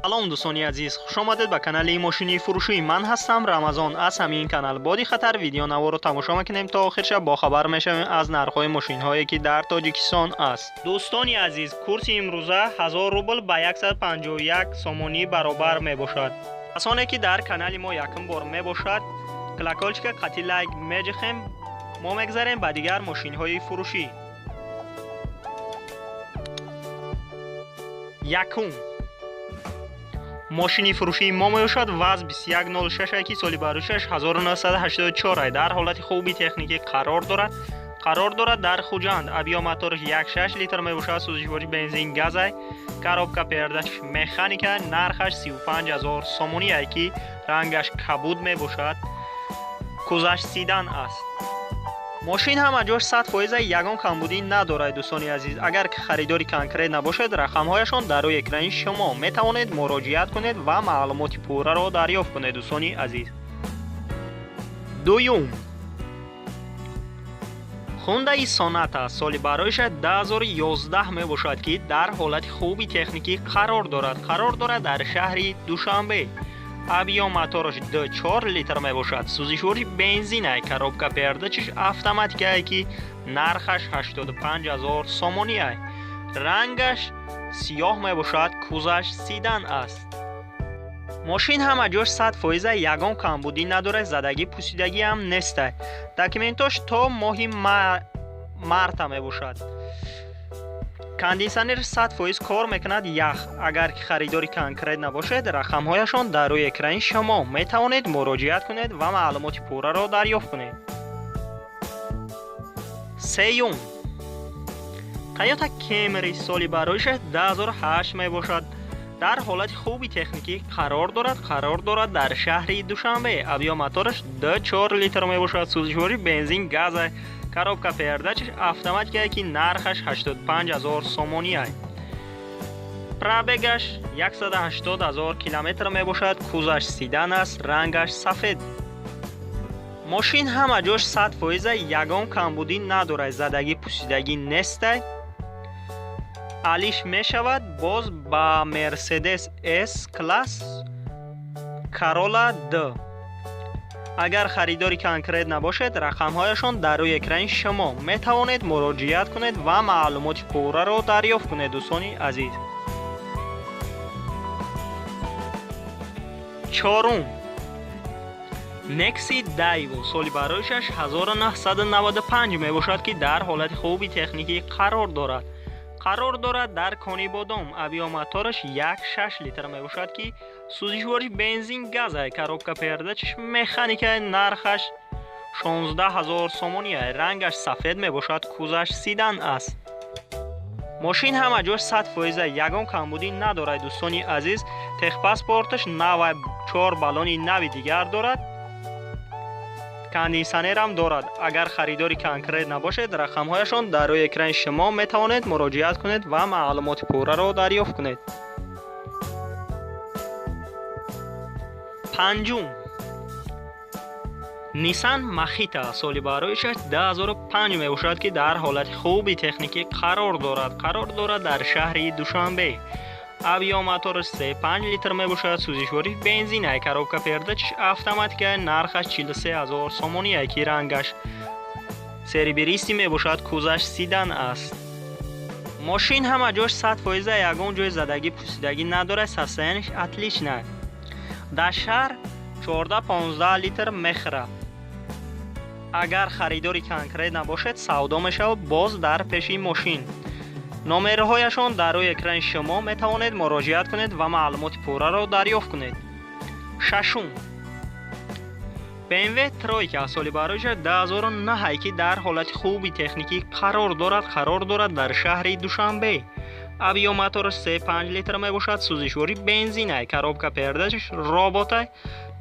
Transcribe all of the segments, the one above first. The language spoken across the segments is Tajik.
سلام دوستان عزیز، خوش آمدید به کانال ماشینی فروشی. من هستم رمضان. از همین کانال بادی خطر ویدیو نو رو تماشا میکنیم تا آخرش با خبر میشویم از نرخ‌های ماشین هایی که در تاجیکستان است. دوستان عزیز، کورس امروزه 1000 روبل به 151 سومونی برابر می باشد. کسانی که در کانال ما یکم بار می باشد کلاکالچکا قطعی لایک میجخیم. ما میگذاریم به دیگر ماشین های فروشی. یکم ماشینی فروشی ما میباشد وز 2106 سالی بروشش 1984 در حالت خوبی تکنیکی قرار دارد در خوجند. ابیا موتورش 1.6 لیتر میباشد. سوزشواری بنزین گاز است. کاروبکا پردهش مکانیک، نرخش 35000 سومونی است که رنگش کبود میباشد. کوزش سیدان است. ماشین هم جاش 100% یگان کمبودی ندارد. دوستان عزیز، اگر که خریداری کنکریت نباشد رقمهایشان در روی اکران شما می توانید مراجعت کنید و معلومات پوره را دریافت کنید. دوستان عزیز، دوم هوندای سوناتا سالی برایش 2011 می باشد که در حالت خوبی تکنیکی قرار دارد در شهر دوشنبه. ابیا موتورش 4 لیتر می باشد. سوزشواری بنزین است. کاروبکا پردهش اتوماتیک است که نرخش 85000 سومونی است. رنگش سیاه می باشد. کوزش سیدان است. ماشین هم جاش 100% یگان کمبودی ندارد. زدگی پوسیدگی هم نیست. داکیومنتاش تا ماهی مارت می باشد. کاندیشنر 100% کار میکند. یخ اگر که خریداری کنکریت نباشد رقمهایشان در روی اکران شما می توانید مراجعت کنید و معلومات پوره را دریافت کنید. سیوم تویوتا کیمری سالی برایش 2008 می باشد. در حالت خوبی تکنیکی قرار دارد در شهر دوشنبه. ابیا موتورش 4 لیتر می باشد. سوزشواری بنزین گاز است. کاروبکا پردهش اتوماتیک است که نرخش 85000 سومونی است. پرابگش 180000 کیلومتر می باشد. کوزش سیدان است. رنگش سفید. ماشین هم جاش 100% یگان کمبودی ندارد. زدگی پوسیدگی نیست. علیش می شود باز با مرسدس اس کلاس کارولا د. اگر خریداری کنکریت نباشد رقمهایشان در روی اکران شما می توانید مراجعت کنید و معلومات پوره را دریافت کنید. دوستان عزیز، چهارم نکسی دایو سالی برایشش 1995 می باشد که در حالت خوبی تکنیکی قرار دارد در کانی بادام. ابیا موتورش 1.6 لیتر می باشد که سوزشواری بنزین گاز است. کاروبکا پردهش مکانیک، نرخش 16000 سومونی است. رنگش سفید می باشد. کوزش سیدان است. ماشین هم جاش 100% یگان کمبودی ندارد. دوستان عزیز، تخ پاسپورتش 94 بالونی نوی دیگر دارد. کاندیشنر هم دارد. اگر خریداری کنکریت نباشد رقمهایشان در روی اکران شما می توانید مراجعت کنید و معلومات پوره را دریافت کنید. پنجم نیسان مخیتا سالی برایش 2005 می باشد که در حالت خوبی تکنیکی قرار دارد در شهر دوشنبه. ابیا موتورش 3.5 لیتر می باشد. سوزشواری بنزین است. کاروبکا پردهش اتوماتیک است. نرخش 43000 سومونی است که رنگش سریبریستی می باشد. کوزش سیدان است. ماشین هم جاش 100% یگان جای زدگی پوسیدگی ندارد. ساسینش اتلیش نه. در شهر 14-15 لیتر میخوره. اگر خریداری کنکریت نباشد سودا میشه باز در پیش ماشین. نمرهایشان در روی اکران شما می توانید مراجعت کنید و معلومات پوره را دریافت کنید. ششم BMW ترویکا سالی برایش 2009 که در حالت خوبی تکنیکی قرار دارد در شهر دوشنبه. ابیا موتورش 3.5 لیتر می باشد. سوزشواری بنزین است. کاروبکا پردهش رابط است.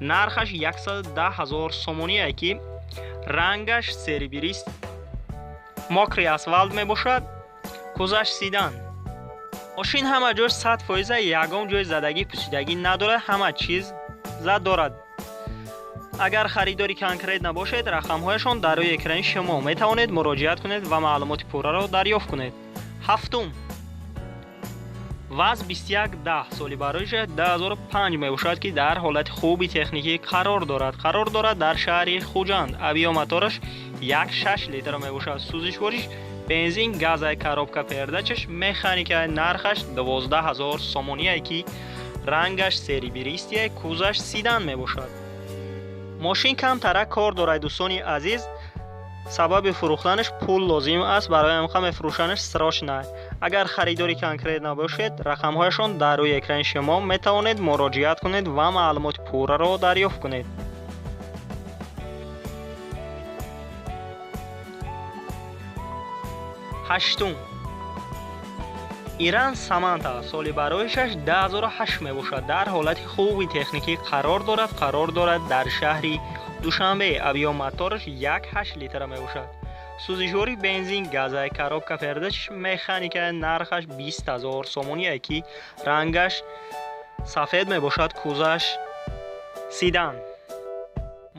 نرخش 110000 سومونی است که رنگش سریبریست ماکری اسفالت می باشد. کوزش سیدان. ماشین همه جاش 100% یگان جای زدگی پوسیدگی نداره. همه چیز زد دارد. اگر خریداری کنکریت نباشد رقمهایشان در روی اکران شما می توانید مراجعت کنید و معلومات پوره را دریافت کنید. هفتم ваз 21-10 соли бароиш 2005 мебошад ки дар ҳолати хуби техникӣ қарор дорад дар шаҳри хуҷанд. авиомотораш 1.6 литр мебошад. сӯзишвориш бензин, газай, коробка передачаш, механикаи нархаш 12000 сомоние ки рангаш серебристия, кузаш седан мебошад. мошин камтарак кор дорад дӯстони азиз. сабаби фурӯхтанаш пул лозим аст. барои амқа мефурӯшанаш срочно. агар харидори конкрет набошед, рақамҳояшон дар рӯи экрани шумо метавонед муроҷиат кунед ва маълумоти пурраро дарёфт кунед. ҳаштум Иран Саманта соли бароишаш 2008 мебошад. дар ҳолати хуби техникӣ қарор дорад дар шаҳри Душанбе. авиомотораш 1.8 литр мебошад. сӯзишвори бензин, газай, коробка передачаш, механикаи нархаш 20000 сомоние ки рангаш сафед мебошад, кузаш седан.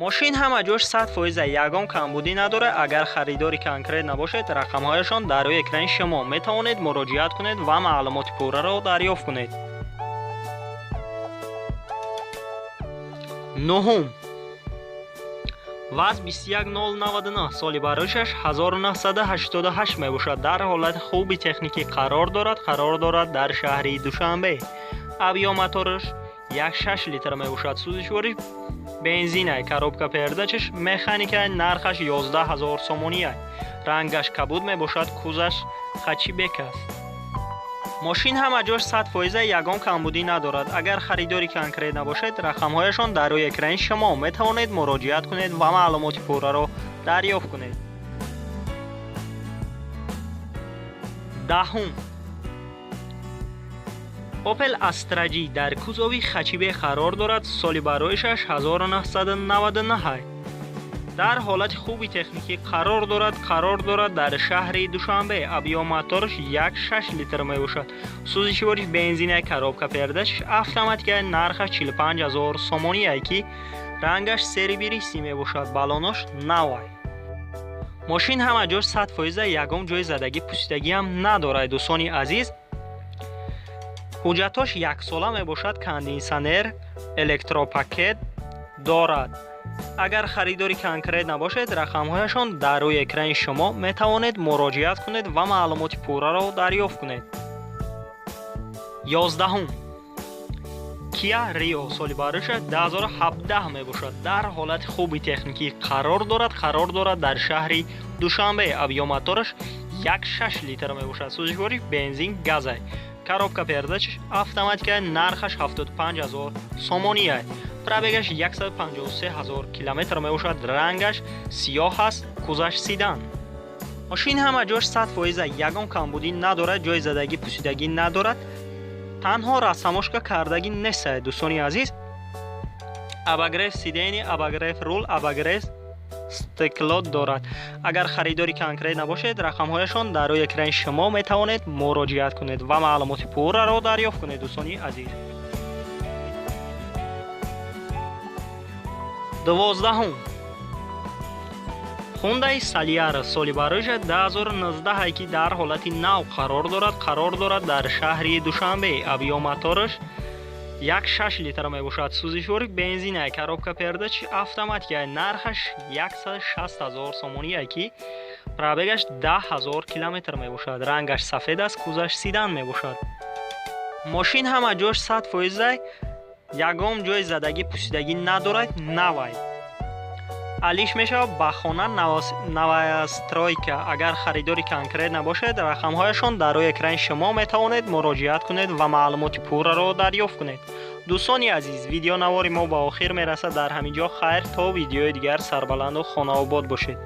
мошин ҳама ҷош 100% ягон камбудӣ надорад. агар харидори конкрет набошед, рақамҳояшон дар рӯи экрани шумо метавонед муроҷиат кунед ва маълумоти пурраро дарёфт кунед. нӯҳум ваз 21099 соли бароишаш 1988 мебошад. дар ҳолати хуби техникӣ қарор дорад дар шаҳри Душанбе. авиомотораш 1.6 литр мебошад. сӯзишвори бензинай, коробка передачаш, механикаи нархаш 11000 сомоние. рангаш кабуд мебошад, кузаш хачибек аст. мошин ҳама ҷош 100% ягон камбудӣ надорад. агар харидори конкрет набошед, рақамҳояшон дар рӯи экрани шумо метавонед муроҷиат кунед ва маълумоти пурраро дарёфт кунед. даҳум Opel Astra G дар кузови хачибе қарор дорад. соли бароишаш 1999. дар ҳолати хуби техникӣ қарор дорад дар шаҳри Душанбе. авиомотораш 1.6 литр мебошад. сӯзишвори бензинай, коробка передачаш, автоматикаи нархаш 45000 сомоние ки рангаш серебристӣ мебошад. балонош навай. мошин ҳама ҷош 100% ягон ҷои задагӣ пусидагиам надорад. дӯстони азиз, ҳуҷҷатош 1 сола мебошад. кондитсионер, электропакет дорад. агар харидори конкрет набошед, рақамҳояшон дар рӯи экрани шумо метавонед муроҷиат кунед ва маълумоти пурраро дарёфт кунед. 11 Kia Rio соли бароишаш 2017 мебошад. дар ҳолати хуби техникӣ қарор дорад дар шаҳри Душанбе. авиомотораш 1.6 литр мебошад. сӯзишвори бензин, газай, коробка передачаш, автоматикаи нархаш 75000 сомоние. пробегаш 153000 километр мебошад. рангаш сиёҳ аст, кузаш седан. мошин ҳама ҷош 100% ягон камбудӣ надорад, ҷои задагӣ пусидагӣ надорад. танҳо расамошка кардагӣ нест. дӯстони азиз, абагреф сидени, абагреф рул, абагреф стекло дорад. агар харидори конкрет набошед, рақамҳояшон дар рӯи экрани шумо метавонед муроҷиат кунед ва маълумоти пурраро дарёфт кунед. дӯстони азиз, 12 Hyundai Saliera соли бароишаш 2019 ки дар ҳолати нав қарор дорад дар шаҳри Душанбе. авиомотораш 1.6 литр мебошад. сӯзишвори бензинай, коробка передачи, автоматикаи нархаш 160000 сомоние ки пробегаш 10000 километр мебошад. рангаш сафед аст, кузаш седан мебошад. мошин ҳама ҷош 100% ягон ҷои задагӣ пусидагӣ надорад. навай алиш мешавад ба хона новостройка. агар харидори конкрет набошед, рақамҳояшон дар рӯи экрани шумо метавонед муроҷиат кунед ва маълумоти пурраро дарёфт кунед. дӯстони азиз, видеонавори мо ба охир мерасад. дар ҳамин ҷо хайр, то видеои дигар. сарбаланду хонаобод бошед.